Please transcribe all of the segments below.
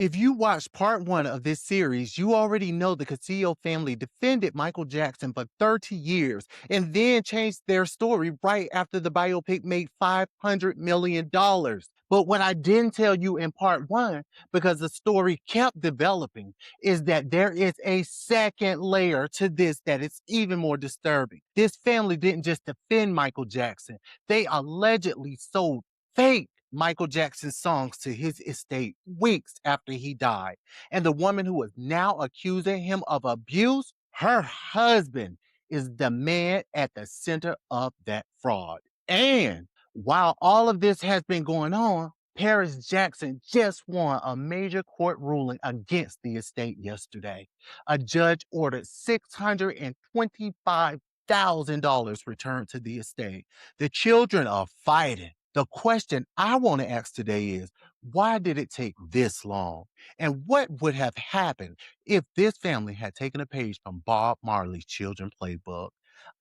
If you watched part one of this series, you already know the Cascio family defended Michael Jackson for 30 years and then changed their story right after the biopic made $500 million. But what I didn't tell you in part one, because the story kept developing, is that there is a second layer to this that is even more disturbing. This family didn't just defend Michael Jackson, they allegedly sold fake Michael Jackson's songs to his estate weeks after he died. And the woman who is now accusing him of abuse, her husband, is the man at the center of that fraud. And while all of this has been going on, Paris Jackson just won a major court ruling against the estate yesterday. A judge ordered $625,000 returned to the estate. The children are fighting. The question I want to ask today is, why did it take this long? And what would have happened if this family had taken a page from Bob Marley's children playbook?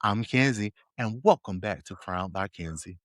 I'm Kenzie, and welcome back to Crowned by Kenzie.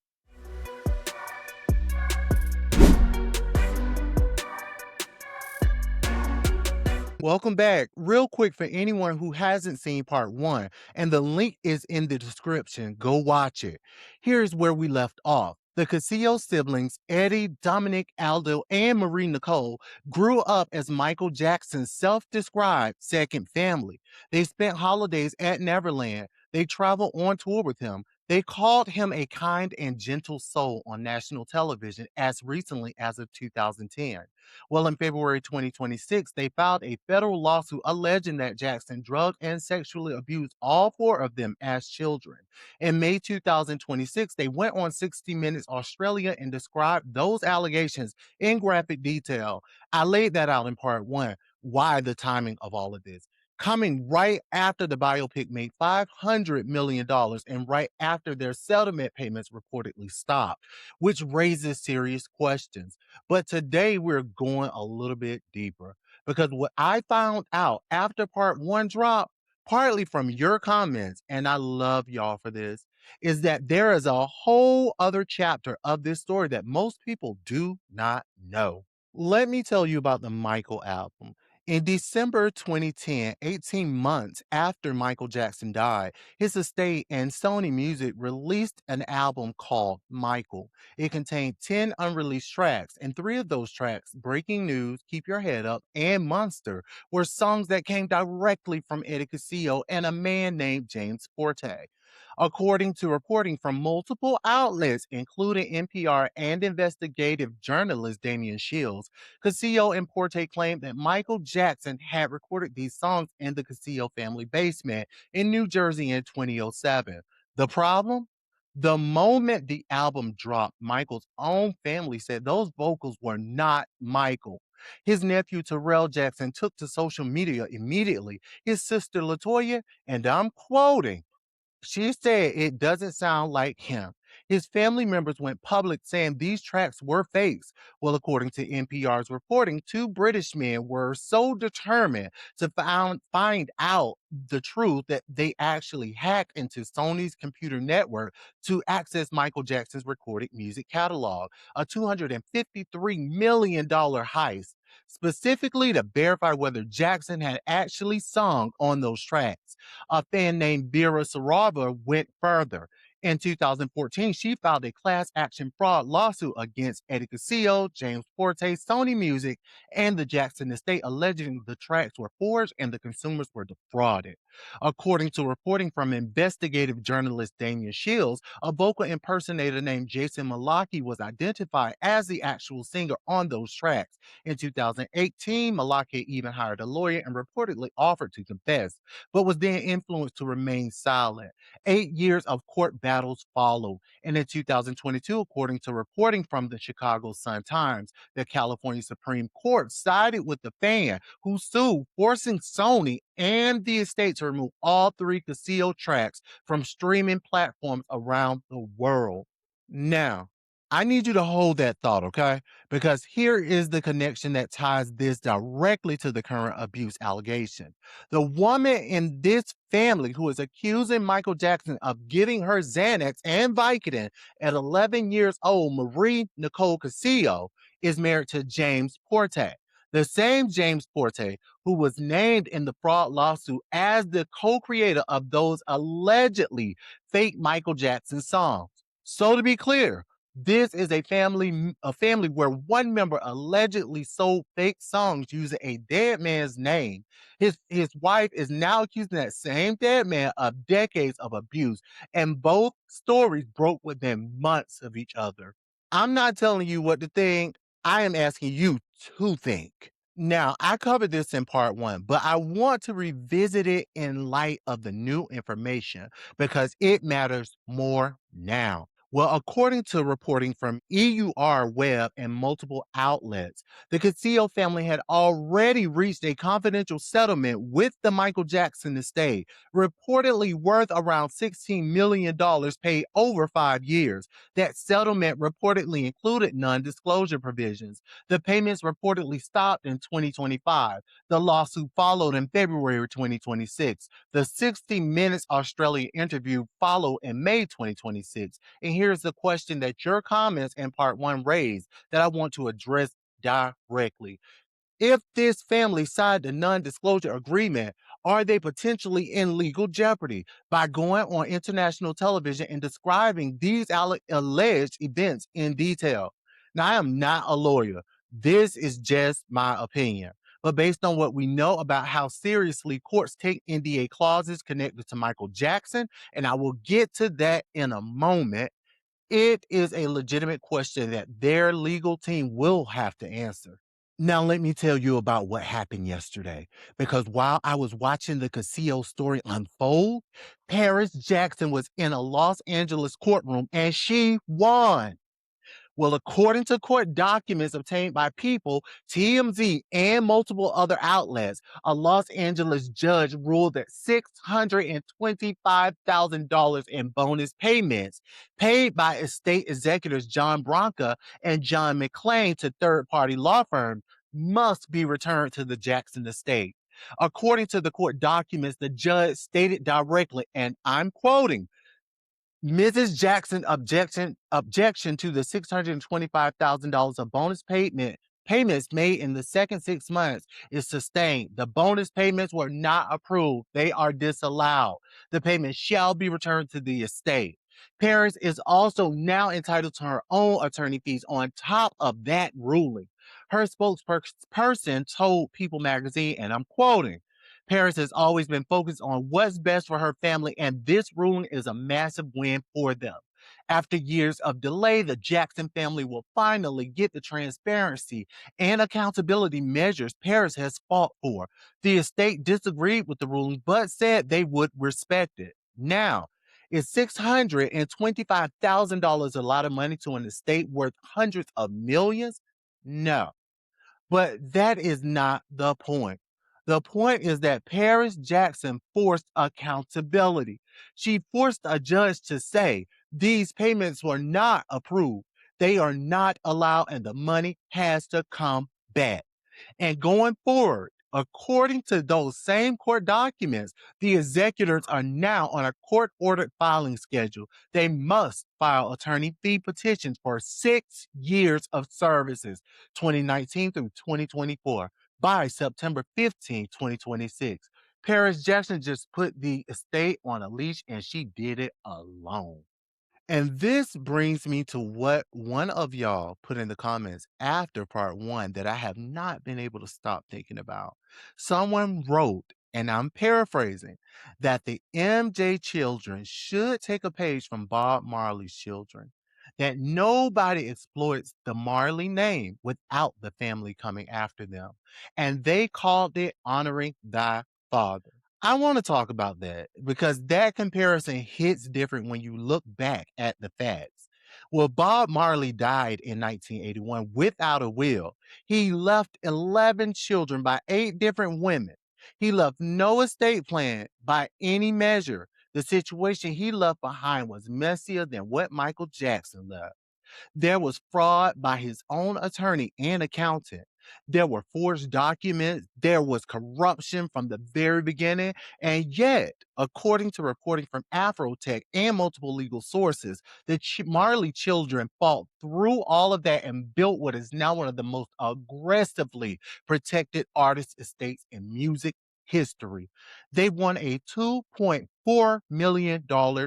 Welcome back. Real quick for anyone who hasn't seen part one, and the link is in the description, go watch it. Here's where we left off. The Cascio siblings, Eddie, Dominic, Aldo, and Marie Nicole, grew up as Michael Jackson's self-described second family. They spent holidays at Neverland. They traveled on tour with him. They called him a kind and gentle soul on national television as recently as of 2010. Well, in February 2026, they filed a federal lawsuit alleging that Jackson drugged and sexually abused all four of them as children. In May 2026, they went on 60 Minutes Australia and described those allegations in graphic detail. I laid that out in part one. Why the timing of all of this? Coming right after the biopic made $500 million and right after their settlement payments reportedly stopped, which raises serious questions. But today we're going a little bit deeper because what I found out after part one dropped, partly from your comments, and I love y'all for this, is that there is a whole other chapter of this story that most people do not know. Let me tell you about the Michael album. In December 2010, 18 months after Michael Jackson died, his estate and Sony Music released an album called Michael. It contained 10 unreleased tracks, and three of those tracks, Breaking News, Keep Your Head Up, and Monster, were songs that came directly from Eddie Cascio and a man named James Forte. According to reporting from multiple outlets, including NPR and investigative journalist Damian Shields, Cascio and Forte claimed that Michael Jackson had recorded these songs in the Cascio family basement in New Jersey in 2007. The problem? The moment the album dropped, Michael's own family said those vocals were not Michael. His nephew Terrell Jackson took to social media immediately. His sister Latoya, and I'm quoting, she said it doesn't sound like him. His family members went public saying these tracks were fakes. Well, according to NPR's reporting, two British men were so determined to find out the truth that they actually hacked into Sony's computer network to access Michael Jackson's recorded music catalog, a $253 million heist, specifically to verify whether Jackson had actually sung on those tracks. A fan named Vera Sarava went further. In 2014, she filed a class action fraud lawsuit against Eddie Cascio, James Forte, Sony Music, and the Jackson estate, alleging the tracks were forged and the consumers were defrauded. According to reporting from investigative journalist Damian Shields, a vocal impersonator named Jason Malaki was identified as the actual singer on those tracks. In 2018, Malaki even hired a lawyer and reportedly offered to confess, but was then influenced to remain silent. 8 years of court battles followed, and in 2022, according to reporting from the Chicago Sun-Times, the California Supreme Court sided with the fan who sued, forcing Sony and the estate to remove all three Casio tracks from streaming platforms around the world. Now, I need you to hold that thought, okay? Because here is the connection that ties this directly to the current abuse allegation. The woman in this family who is accusing Michael Jackson of giving her Xanax and Vicodin at 11 years old, Marie Nicole Cascio, is married to James Forte. The same James Forte, who was named in the fraud lawsuit as the co creator of those allegedly fake Michael Jackson songs. So, to be clear, this is a family where one member allegedly sold fake songs using a dead man's name. His wife is now accusing that same dead man of decades of abuse, and both stories broke within months of each other. I'm not telling you what to think. I am asking you to think. Now, I covered this in part one, but I want to revisit it in light of the new information because it matters more now. Well, according to reporting from EUR Web and multiple outlets, the Cascio family had already reached a confidential settlement with the Michael Jackson estate, reportedly worth around $16 million paid over 5 years. That settlement reportedly included non disclosure provisions. The payments reportedly stopped in 2025. The lawsuit followed in February 2026. The 60 Minutes Australia interview followed in May 2026. And here's the question that your comments in part one raised that I want to address directly. If this family signed a non disclosure agreement, are they potentially in legal jeopardy by going on international television and describing these alleged events in detail? Now, I am not a lawyer. This is just my opinion. But based on what we know about how seriously courts take NDA clauses connected to Michael Jackson, and I will get to that in a moment, it is a legitimate question that their legal team will have to answer. Now, let me tell you about what happened yesterday. Because while I was watching the Casio story unfold, Paris Jackson was in a Los Angeles courtroom and she won. Well, according to court documents obtained by People, TMZ, and multiple other outlets, a Los Angeles judge ruled that $625,000 in bonus payments paid by estate executors John Branca and John McClain to third party law firms must be returned to the Jackson estate. According to the court documents, the judge stated directly, and I'm quoting, Mrs. Jackson objection to the $625,000 of bonus payments made in the second 6 months is sustained. The bonus payments were not approved. They are disallowed. The payment shall be returned to the estate. Paris is also now entitled to her own attorney fees on top of that ruling. Her spokesperson told People magazine, and I'm quoting, Paris has always been focused on what's best for her family, and this ruling is a massive win for them. After years of delay, the Jackson family will finally get the transparency and accountability measures Paris has fought for. The estate disagreed with the ruling, but said they would respect it. Now, is $625,000 a lot of money to an estate worth hundreds of millions? No. But that is not the point. The point is that Paris Jackson forced accountability. She forced a judge to say these payments were not approved. They are not allowed, and the money has to come back. And going forward, according to those same court documents, the executors are now on a court ordered filing schedule. They must file attorney fee petitions for 6 years of services, 2019 through 2024, by September 15, 2026. Paris Jackson just put the estate on a leash and she did it alone. And this brings me to what one of y'all put in the comments after part one that I have not been able to stop thinking about. Someone wrote, and I'm paraphrasing, that the MJ children should take a page from Bob Marley's children, that nobody exploits the Marley name without the family coming after them. And they called it honoring thy father. I want to talk about that because that comparison hits different when you look back at the facts. Well, Bob Marley died in 1981 without a will. He left 11 children by 8 different women. He left no estate plan by any measure. The situation he left behind was messier than what Michael Jackson left. There was fraud by his own attorney and accountant. There were forged documents, there was corruption from the very beginning, and yet, according to reporting from Afrotech and multiple legal sources, the Marley children fought through all of that and built what is now one of the most aggressively protected artist estates in music history. They won a $2.4 million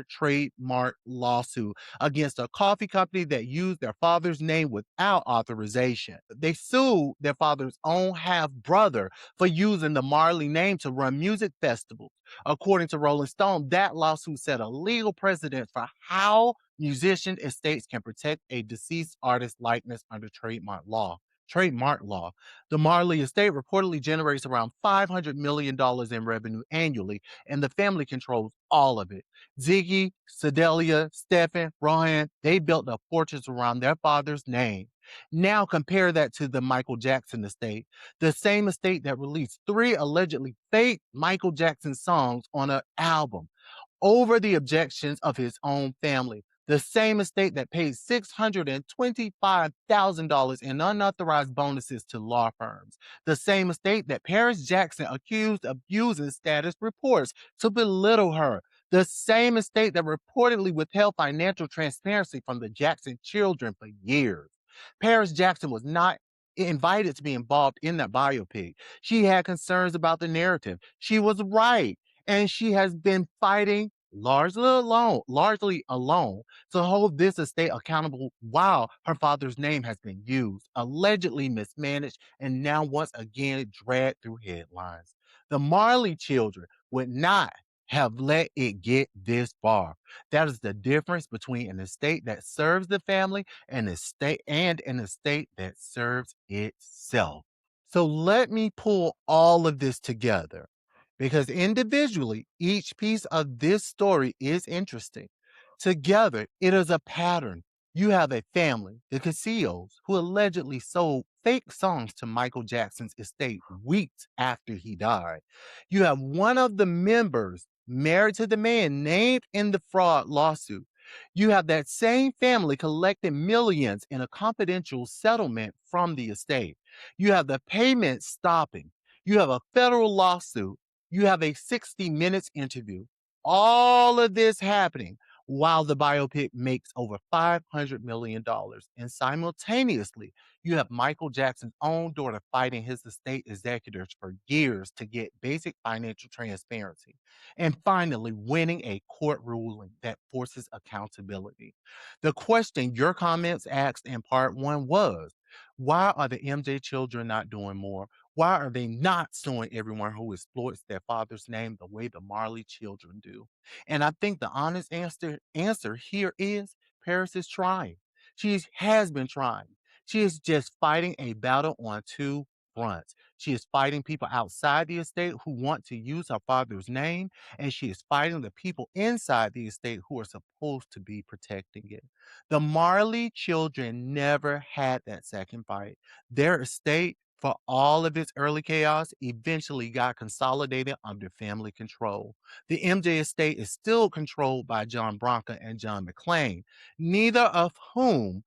trademark lawsuit against a coffee company that used their father's name without authorization. They sued their father's own half brother for using the Marley name to run music festivals. According to Rolling Stone, that lawsuit set a legal precedent for how musician estates can protect a deceased artist's likeness under trademark law. Trademark law. The Marley estate reportedly generates around $500 million in revenue annually, and the family controls all of it. Ziggy, Sedalia, Stephen, Rohan, they built a fortress around their father's name. Now compare that to the Michael Jackson estate, the same estate that released 3 allegedly fake Michael Jackson songs on an album over the objections of his own family. The same estate that paid $625,000 in unauthorized bonuses to law firms. The same estate that Paris Jackson accused of using status reports to belittle her. The same estate that reportedly withheld financial transparency from the Jackson children for years. Paris Jackson was not invited to be involved in that biopic. She had concerns about the narrative. She was right. And she has been fighting largely alone to hold this estate accountable while her father's name has been used, allegedly mismanaged, and now once again dragged through headlines. The Marley children would not have let it get this far. That is the difference between an estate that serves the family and an estate that serves itself. So let me pull all of this together because individually, each piece of this story is interesting. Together, it is a pattern. You have a family, the Cassios, who allegedly sold fake songs to Michael Jackson's estate weeks after he died. You have one of the members married to the man named in the fraud lawsuit. You have that same family collecting millions in a confidential settlement from the estate. You have the payment stopping. You have a federal lawsuit. You have a 60 Minutes interview. All of this happening while the biopic makes over $500 million. And simultaneously, you have Michael Jackson's own daughter fighting his estate executors for years to get basic financial transparency. And finally, winning a court ruling that forces accountability. The question your comments asked in part 1 was, why are the MJ children not doing more? Why are they not suing everyone who exploits their father's name the way the Marley children do? And I think the honest answer here is Paris is trying. She has been trying. She is just fighting a battle on 2 fronts. She is fighting people outside the estate who want to use her father's name, and she is fighting the people inside the estate who are supposed to be protecting it. The Marley children never had that second fight. Their estate, for all of its early chaos, eventually got consolidated under family control. The MJ estate is still controlled by John Bronca and John McClain, neither of who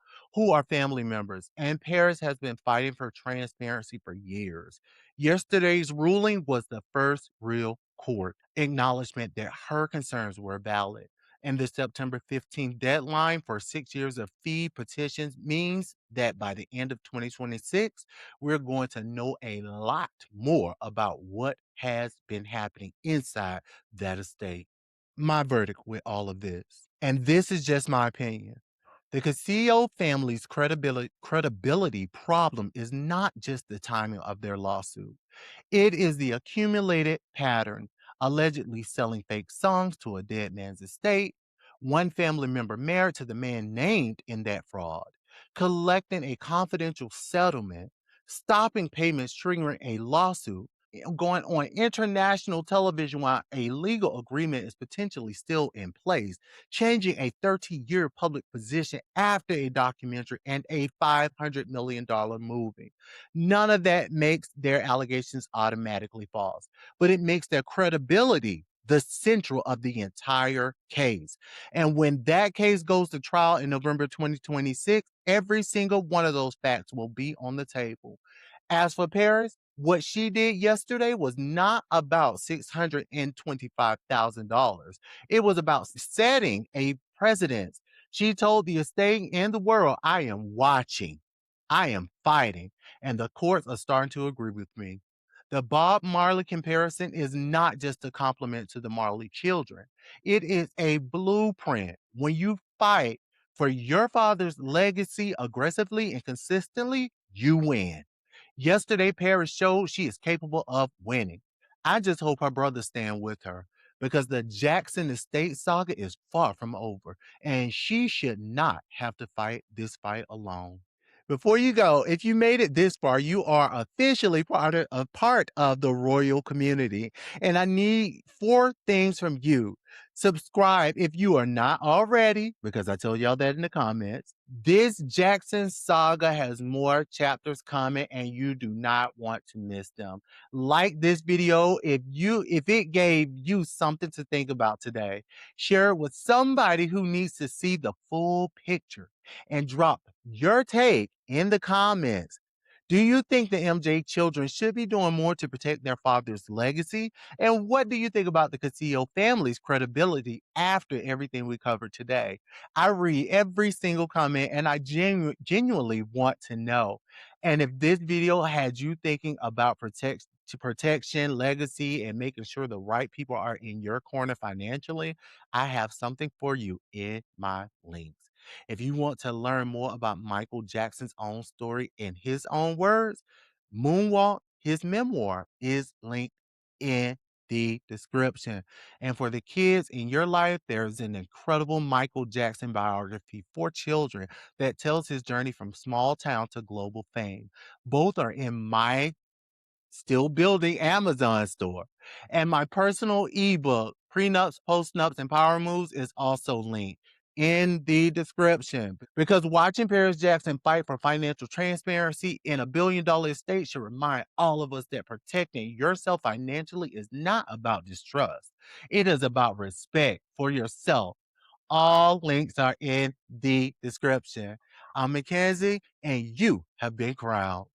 are family members, and Paris has been fighting for transparency for years. Yesterday's ruling was the first real court acknowledgement that her concerns were valid. And the September 15th deadline for 6 years of fee petitions means that by the end of 2026, we're going to know a lot more about what has been happening inside that estate. My verdict with all of this, and this is just my opinion, the Cascio family's credibility problem is not just the timing of their lawsuit. It is the accumulated pattern, allegedly selling fake songs to a dead man's estate, one family member married to the man named in that fraud, collecting a confidential settlement, stopping payments triggering a lawsuit, going on international television while a legal agreement is potentially still in place, changing a 30-year public position after a documentary and a $500 million movie. None of that makes their allegations automatically false, but it makes their credibility the central of the entire case. And when that case goes to trial in November 2026, every single one of those facts will be on the table. As for Paris, what she did yesterday was not about $625,000. It was about setting a precedent. She told the estate and the world, I am watching, I am fighting, and the courts are starting to agree with me. The Bob Marley comparison is not just a compliment to the Marley children. It is a blueprint. When you fight for your father's legacy aggressively and consistently, you win. Yesterday, Paris showed she is capable of winning. I just hope her brothers stand with her because the Jackson estate saga is far from over, and she should not have to fight this fight alone. Before you go, if you made it this far, you are officially part of the royal community. And I need four things from you. Subscribe if you are not already, because I told y'all that in the comments. This Jackson saga has more chapters coming, and you do not want to miss them. Like this video if it gave you something to think about today. Share it with somebody who needs to see the full picture and drop your take in the comments. Do you think the MJ children should be doing more to protect their father's legacy? And what do you think about the Cascio family's credibility after everything we covered today? I read every single comment and I genuinely want to know. And if this video had you thinking about protection, legacy, and making sure the right people are in your corner financially, I have something for you in my links. If you want to learn more about Michael Jackson's own story in his own words, Moonwalk, his memoir, is linked in the description. And for the kids in your life, there's an incredible Michael Jackson biography for children that tells his journey from small town to global fame. Both are in my still building Amazon store. And my personal ebook, Prenups, Postnups, and Power Moves, is also linked in the description. Because watching Paris Jackson fight for financial transparency in a billion-dollar estate should remind all of us that protecting yourself financially is not about distrust. It is about respect for yourself. All links are in the description. I'm Kenzie, and you have been crowned.